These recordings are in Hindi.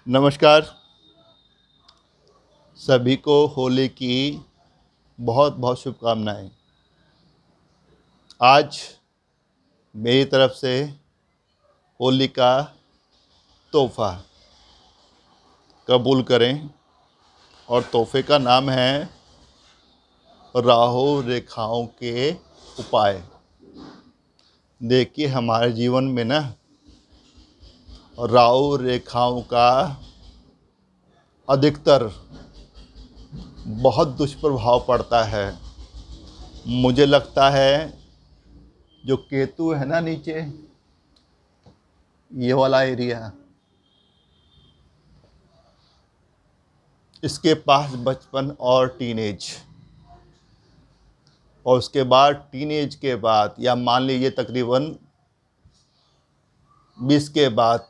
नमस्कार। सभी को होली की बहुत बहुत शुभकामनाएं। आज मेरी तरफ से होली का तोहफ़ा कबूल करें और तोहफ़े का नाम है राहु रेखाओं के उपाय। देखिए, हमारे जीवन में ना राहु रेखाओं का अधिकतर बहुत दुष्प्रभाव पड़ता है। मुझे लगता है जो केतु है ना नीचे, ये वाला एरिया, इसके पास बचपन और टीनेज, और उसके बाद टीनेज के बाद या मान लीजिए तकरीबन 20 के बाद,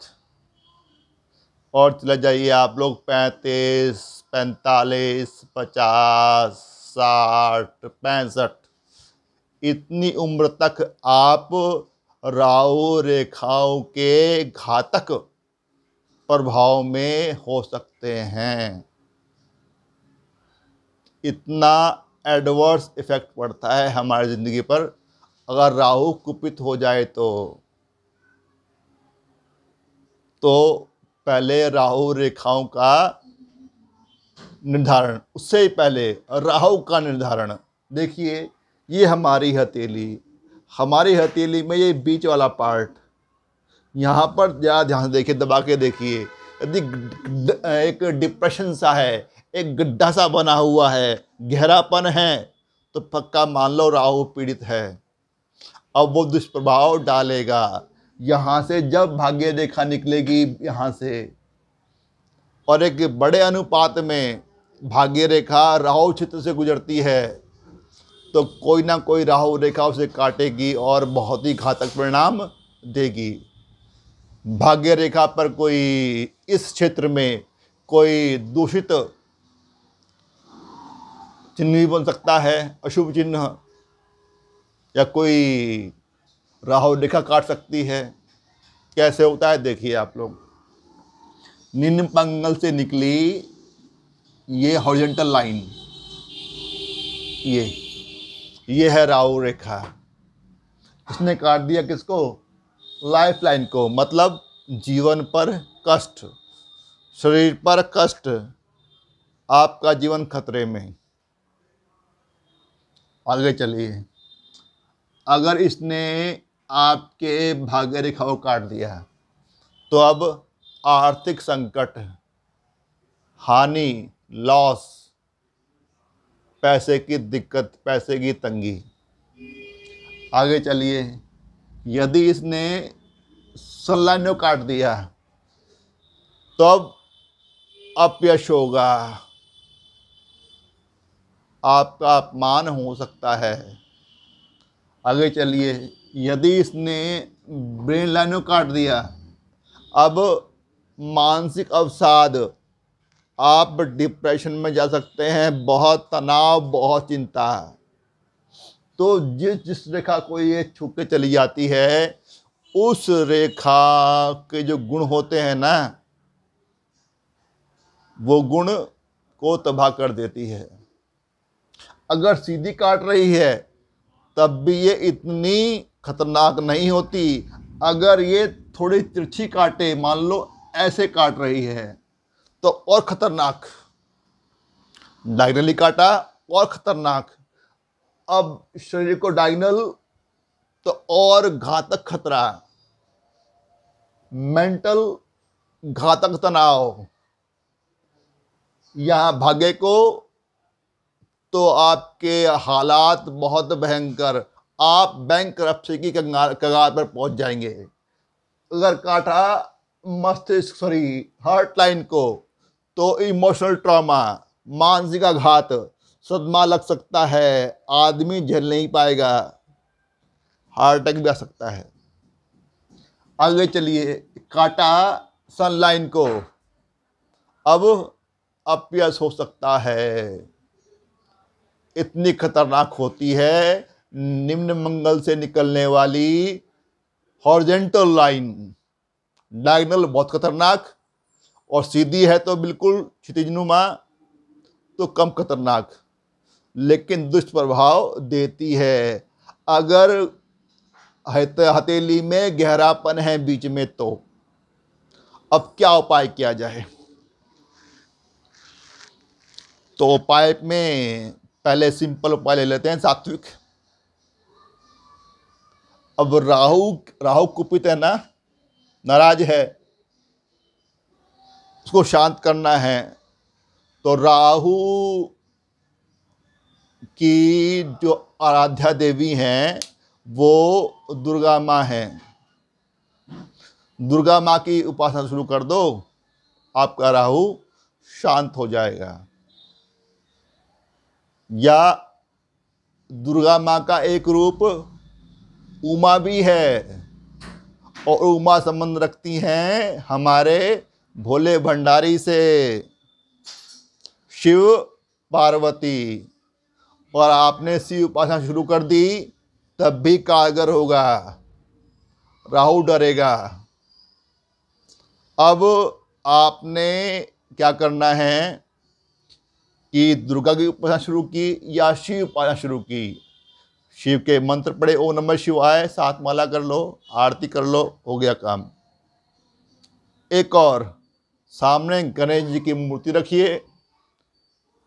और चले जाइए आप लोग 35, 45, 50, 60, 65, इतनी उम्र तक आप राहु रेखाओं के घातक प्रभाव में हो सकते हैं। इतना एडवर्स इफ़ेक्ट पड़ता है हमारी ज़िंदगी पर अगर राहु कुपित हो जाए तो पहले राहु रेखाओं का निर्धारण, उससे ही पहले राहु का निर्धारण। देखिए, ये हमारी हथेली में ये बीच वाला पार्ट, यहाँ पर ज़रा ध्यान से देखिए, दबा के देखिए। यदि एक डिप्रेशन सा है, एक गड्ढा सा बना हुआ है, गहरापन है, तो पक्का मान लो राहु पीड़ित है। अब वो दुष्प्रभाव डालेगा। यहाँ से जब भाग्य रेखा निकलेगी यहाँ से, और एक बड़े अनुपात में भाग्य रेखा राहु क्षेत्र से गुजरती है, तो कोई ना कोई राहु रेखा उसे काटेगी और बहुत ही घातक परिणाम देगी। भाग्य रेखा पर कोई, इस क्षेत्र में कोई दूषित चिन्ह भी बन सकता है, अशुभ चिन्ह, या कोई राहु रेखा काट सकती है। कैसे होता है देखिए आप लोग। निम्न पंगल से निकली ये हॉरिजॉन्टल लाइन, ये है राहु रेखा। इसने काट दिया किसको? लाइफ लाइन को, मतलब जीवन पर कष्ट, शरीर पर कष्ट, आपका जीवन खतरे में। आगे चलिए, अगर इसने आपके भाग्य रेखा को काट दिया तो अब आर्थिक संकट, हानि, लॉस, पैसे की दिक्कत, पैसे की तंगी। आगे चलिए, यदि इसने सन को काट दिया तो अब अपयश होगा, आपका अपमान हो सकता है। आगे चलिए, यदि इसने ब्रेन लाइन को काट दिया, अब मानसिक अवसाद, आप डिप्रेशन में जा सकते हैं, बहुत तनाव, बहुत चिंता। तो जिस रेखा को ये छू के चली जाती है, उस रेखा के जो गुण होते हैं ना, वो गुण को तबाह कर देती है। अगर सीधी काट रही है तब भी ये इतनी खतरनाक नहीं होती। अगर ये थोड़ी तिरछी काटे, मान लो ऐसे काट रही है, तो और खतरनाक। डायगनली काटा और खतरनाक। अब शरीर को डायगनल तो और घातक खतरा, मेंटल घातक तनाव। यहाँ भाग्य को तो आपके हालात बहुत भयंकर, आप बैंकरप्सी की कगार पर पहुंच जाएंगे। अगर काटा मस्तिष्क, हार्ट लाइन को, तो इमोशनल ट्रॉमा, मानसिक आघात, सदमा लग सकता है, आदमी झेल नहीं पाएगा, हार्ट अटैक भी आ सकता है। आगे चलिए, काटा सन लाइन को, अब अपयश हो सकता है। इतनी खतरनाक होती है निम्न मंगल से निकलने वाली हॉरिजॉन्टल लाइन। डायगोनल बहुत खतरनाक, और सीधी है तो बिल्कुल क्षितिजनुमा, तो कम खतरनाक, लेकिन दुष्प्रभाव देती है। अगर हथेली में गहरापन है बीच में, तो अब क्या उपाय किया जाए? तो उपाय में पहले सिंपल उपाय ले लेते हैं, सात्विक। अब राहु कुपित है ना, नाराज है, उसको शांत करना है। तो राहु की जो आराध्या देवी हैं वो दुर्गा माँ हैं। दुर्गा माँ की उपासना शुरू कर दो, आपका राहु शांत हो जाएगा। या दुर्गा माँ का एक रूप उमा भी है, और उमा संबंध रखती हैं हमारे भोले भंडारी से, शिव पार्वती। और आपने शिव उपासना शुरू कर दी तब भी कारगर होगा, राहु डरेगा। अब आपने क्या करना है कि दुर्गा की उपासना शुरू की या शिव उपासना शुरू की, शिव के मंत्र पढ़े, ओम नमः शिवाय, 7 माला कर लो, आरती कर लो, हो गया काम। एक और, सामने गणेश जी की मूर्ति रखिए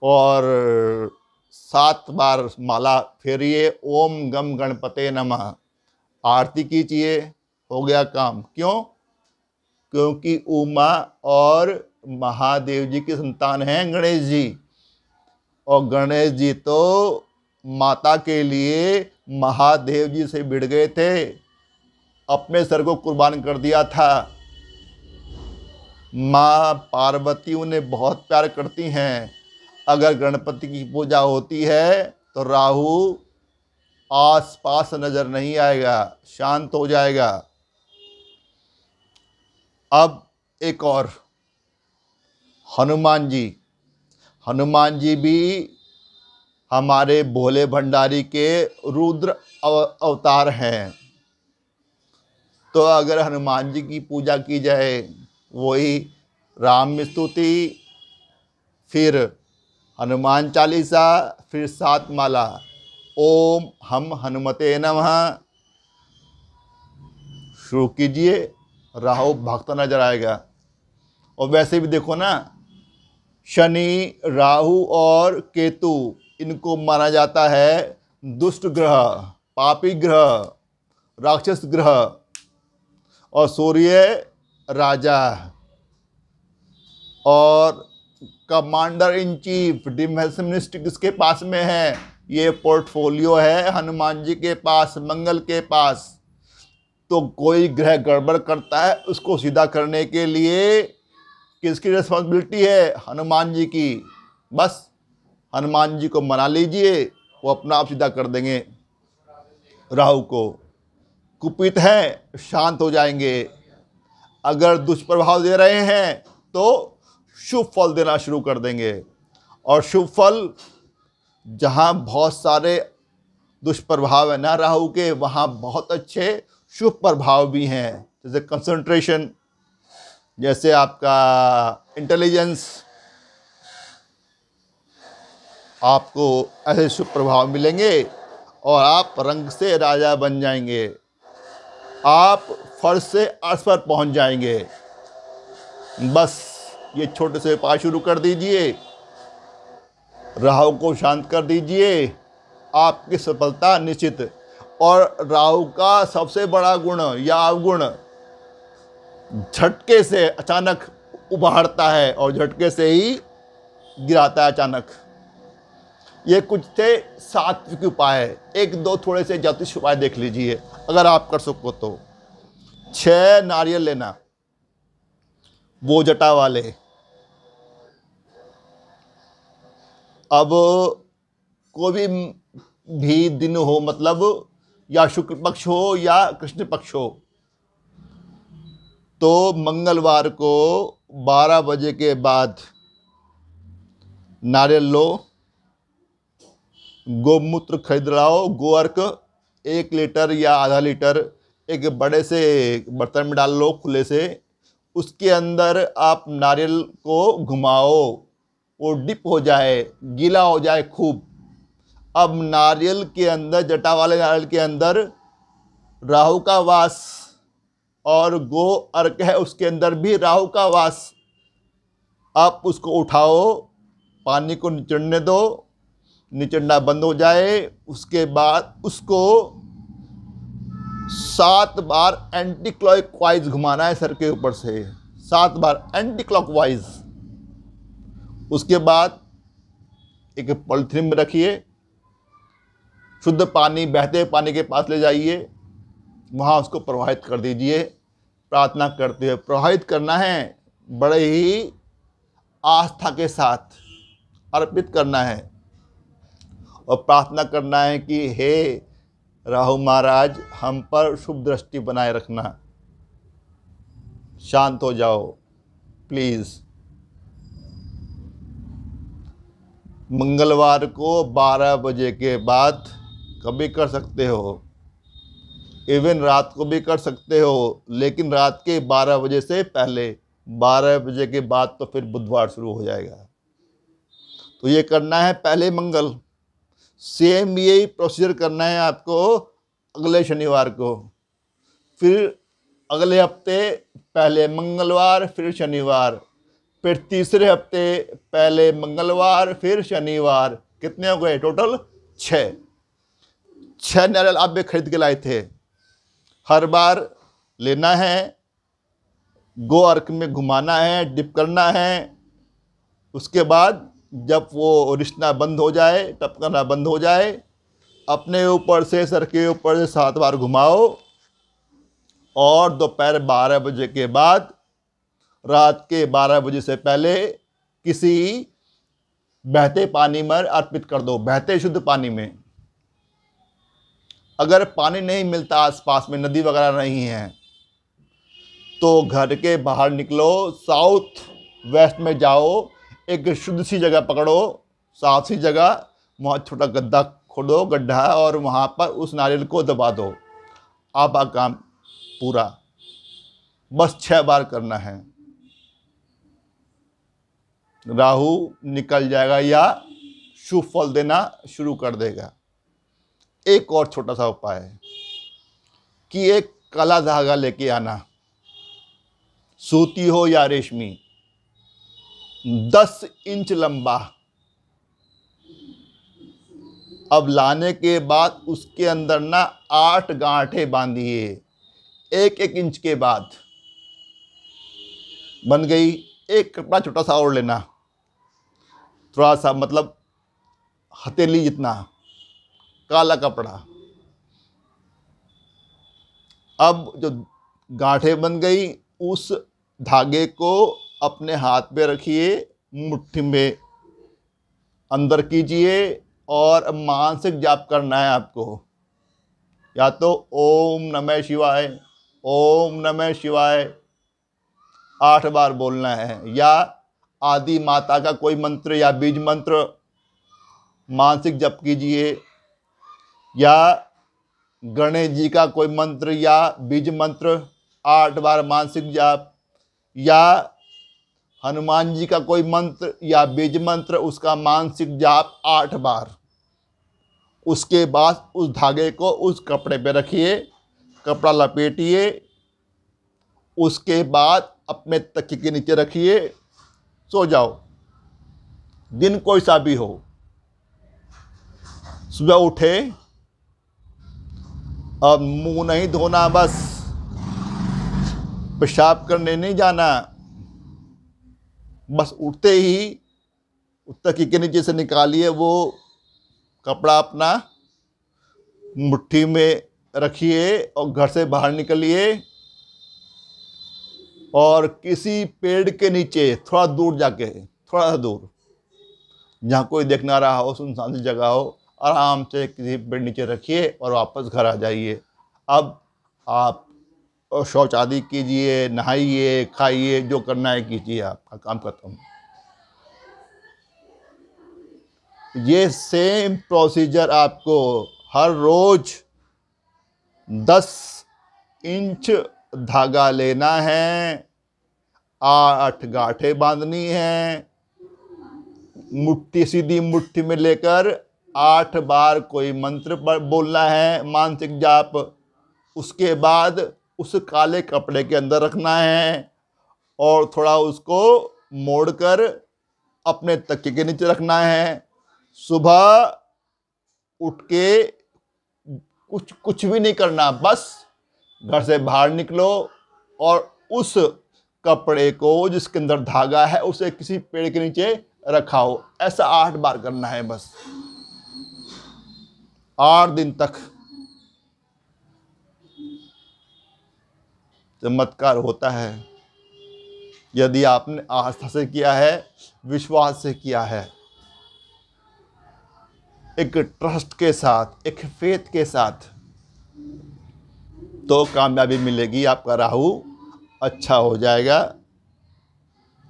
और 7 बार माला फेरिए, ओम गम गणपते नमः, आरती कीजिए, हो गया काम। क्यों? क्योंकि उमा और महादेव जी की संतान हैं गणेश जी, और गणेश जी तो माता के लिए महादेव जी से भिड़ गए थे, अपने सर को कुर्बान कर दिया था। माँ पार्वती उन्हें बहुत प्यार करती हैं। अगर गणपति की पूजा होती है तो राहु आस पास नजर नहीं आएगा, शांत हो जाएगा। अब एक और, हनुमान जी भी हमारे भोले भंडारी के रुद्र अवतार हैं। तो अगर हनुमान जी की पूजा की जाए, वही राम स्तुति, फिर हनुमान चालीसा, फिर 7 माला, ओम हम हनुमते नमः, शुरू कीजिए, राहु भागता नजर आएगा। और वैसे भी देखो ना, शनि, राहु और केतु, इनको माना जाता है दुष्ट ग्रह, पापी ग्रह, राक्षस ग्रह, और सूर्य राजा और commander in chief, defence minister किसके पास में है? ये पोर्टफोलियो है हनुमान जी के पास, मंगल के पास। तो कोई ग्रह गड़बड़ करता है, उसको सीधा करने के लिए किसकी रिस्पॉन्सिबिलिटी है? हनुमान जी की। बस हनुमान जी को मना लीजिए, वो अपना आप सीधा कर देंगे राहु को। कुपित है, शांत हो जाएंगे। अगर दुष्प्रभाव दे रहे हैं तो शुभ फल देना शुरू कर देंगे। और शुभ फल, जहाँ बहुत सारे दुष्प्रभाव है ना राहु के, वहाँ बहुत अच्छे शुभ प्रभाव भी हैं। जैसे कंसंट्रेशन, जैसे आपका इंटेलिजेंस, आपको ऐसे शुभ प्रभाव मिलेंगे और आप रंग से राजा बन जाएंगे। आप फर्श से अर्श पर पहुंच जाएंगे। बस ये छोटे से उपाय शुरू कर दीजिए, राहु को शांत कर दीजिए, आपकी सफलता निश्चित। और राहु का सबसे बड़ा गुण या अवगुण, झटके से अचानक उभारता है और झटके से ही गिराता है अचानक। ये कुछ थे सात्विक उपाय। 1-2 थोड़े से ज्योतिष उपाय देख लीजिए अगर आप कर सको तो। 6 नारियल लेना, वो जटा वाले। अब कोई भी दिन हो, मतलब या शुक्ल पक्ष हो या कृष्ण पक्ष हो, तो मंगलवार को 12 बजे के बाद नारियल लो, गोमूत्र खरीद लाओ, गोअर्क 1 लीटर या आधा लीटर एक बड़े से बर्तन में डाल लो खुले से, उसके अंदर आप नारियल को घुमाओ, वो डिप हो जाए, गीला हो जाए खूब। अब नारियल के अंदर, जटा वाले नारियल के अंदर राहु का वास, और गो अर्क है उसके अंदर भी राहु का वास। आप उसको उठाओ, पानी को निचड़ने दो, निचड़ना बंद हो जाए। उसके बाद उसको 7 बार एंटी क्लॉकवाइज घुमाना है सर के ऊपर से, 7 बार एंटी क्लॉकवाइज। उसके बाद एक पॉलिथीन में रखिए, शुद्ध पानी, बहते पानी के पास ले जाइए, वहाँ उसको प्रवाहित कर दीजिए। प्रार्थना करते हुए प्रवाहित करना है, बड़े ही आस्था के साथ अर्पित करना है और प्रार्थना करना है कि हे राहु महाराज, हम पर शुभ दृष्टि बनाए रखना। शांत हो जाओ प्लीज़। मंगलवार को 12 बजे के बाद कभी कर सकते हो, इवन रात को भी कर सकते हो, लेकिन रात के 12 बजे से पहले, 12 बजे के बाद तो फिर बुधवार शुरू हो जाएगा। तो ये करना है पहले मंगल। सेम यही प्रोसीजर करना है आपको अगले शनिवार को, फिर अगले हफ्ते पहले मंगलवार फिर शनिवार, फिर तीसरे हफ्ते पहले मंगलवार फिर शनिवार। कितने हो गए टोटल? 6 नारियल आप भी खरीद के लाए थे। हर बार लेना है, गो अर्क में घुमाना है, डिप करना है। उसके बाद जब वो रिश्ना बंद हो जाए, टपकना बंद हो जाए, अपने ऊपर से, सर के ऊपर से 7 बार घुमाओ और दोपहर 12 बजे के बाद, रात के 12 बजे से पहले किसी बहते पानी में अर्पित कर दो, बहते शुद्ध पानी में। अगर पानी नहीं मिलता, आसपास में नदी वगैरह नहीं है, तो घर के बाहर निकलो, साउथ वेस्ट में जाओ, एक शुद्ध सी जगह पकड़ो, साफ सी जगह, वहाँ छोटा गड्ढा खोदो, गड्ढा, और वहाँ पर उस नारियल को दबा दो। आपका काम पूरा। बस 6 बार करना है, राहु निकल जाएगा या शुभ फल देना शुरू कर देगा। एक और छोटा सा उपाय है कि एक काला धागा लेके आना, सूती हो या रेशमी, 10 इंच लंबा। अब लाने के बाद उसके अंदर ना 8 गांठें बांधिए, 1-1 इंच के बाद। बन गई। एक कपड़ा छोटा सा और लेना, थोड़ा सा, मतलब हथेली जितना, काला कपड़ा। अब जो गांठें बन गई, उस धागे को अपने हाथ पे रखिए, मुट्ठी में अंदर कीजिए और मानसिक जाप करना है आपको। या तो ओम नमः शिवाय, ओम नमः शिवाय 8 बार बोलना है, या आदि माता का कोई मंत्र या बीज मंत्र मानसिक जप कीजिए, या गणेश जी का कोई मंत्र या बीज मंत्र 8 बार मानसिक जाप, या हनुमान जी का कोई मंत्र या बीज मंत्र, उसका मानसिक जाप 8 बार। उसके बाद उस धागे को उस कपड़े पे रखिए, कपड़ा लपेटिए, उसके बाद अपने तकिए के नीचे रखिए, सो जाओ। दिन कोई सा भी हो, सुबह उठे, अब मुंह नहीं धोना, बस पेशाब करने नहीं जाना, बस उठते ही तकिए के नीचे से निकालिए वो कपड़ा, अपना मुट्ठी में रखिए और घर से बाहर निकलिए और किसी पेड़ के नीचे थोड़ा दूर जाके, थोड़ा सा दूर, जहाँ कोई देख ना रहा हो, सुनसान सी जगह हो, आराम से किसी पेड़ नीचे रखिए और वापस घर आ जाइए। अब आप शौच आदि कीजिए, नहाइए, खाइए, जो करना है कीजिए, आपका काम खत्म। ये सेम प्रोसीजर आपको हर रोज 10 इंच धागा लेना है, 8 गांठें बांधनी हैं, मुट्ठी सीधी मुट्ठी में लेकर 8 बार कोई मंत्र बोलना है, मानसिक जाप। उसके बाद उस काले कपड़े के अंदर रखना है और थोड़ा उसको मोड़कर अपने तकिए के नीचे रखना है। सुबह उठ के कुछ भी नहीं करना, बस घर से बाहर निकलो और उस कपड़े को जिसके अंदर धागा है उसे किसी पेड़ के नीचे रखा हो। ऐसा 8 बार करना है बस, 8 दिन तक। चमत्कार होता है यदि आपने आस्था से किया है, विश्वास से किया है, एक ट्रस्ट के साथ, एक फेथ के साथ, तो कामयाबी मिलेगी। आपका राहु अच्छा हो जाएगा।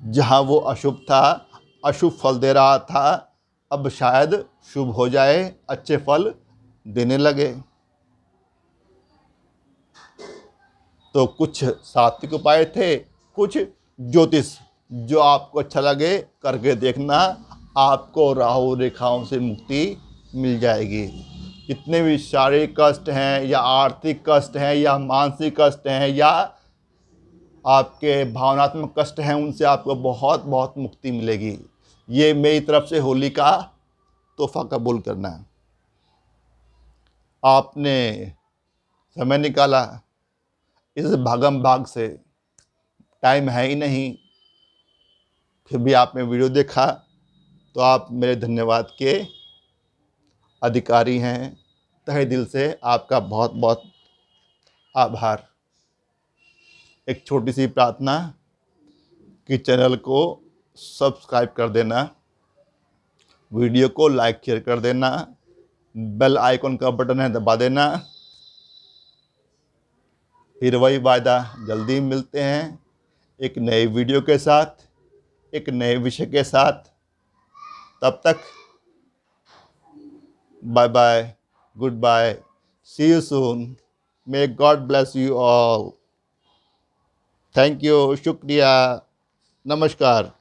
जहाँ वो अशुभ था, अशुभ फल दे रहा था, अब शायद शुभ हो जाए, अच्छे फल देने लगे। तो कुछ सात्विक उपाय थे, कुछ ज्योतिष, जो आपको अच्छा लगे करके देखना, आपको राहु रेखाओं से मुक्ति मिल जाएगी। जितने भी शारीरिक कष्ट हैं या आर्थिक कष्ट हैं या मानसिक कष्ट हैं या आपके भावनात्मक कष्ट हैं, उनसे आपको बहुत बहुत मुक्ति मिलेगी। ये मेरी तरफ से होली का तोहफा कबूल करना है। आपने समय निकाला, इस भागम भाग से टाइम है ही नहीं, फिर भी आपने वीडियो देखा, तो आप मेरे धन्यवाद के अधिकारी हैं। तहे दिल से आपका बहुत बहुत आभार। एक छोटी सी प्रार्थना कि चैनल को सब्सक्राइब कर देना, वीडियो को लाइक शेयर कर देना, बेल आइकन का बटन है दबा देना। फिर वही वायदा, जल्दी मिलते हैं एक नए वीडियो के साथ, एक नए विषय के साथ। तब तक bye bye, good bye, see you soon, may God bless you all. Thank you, शुक्रिया, नमस्कार।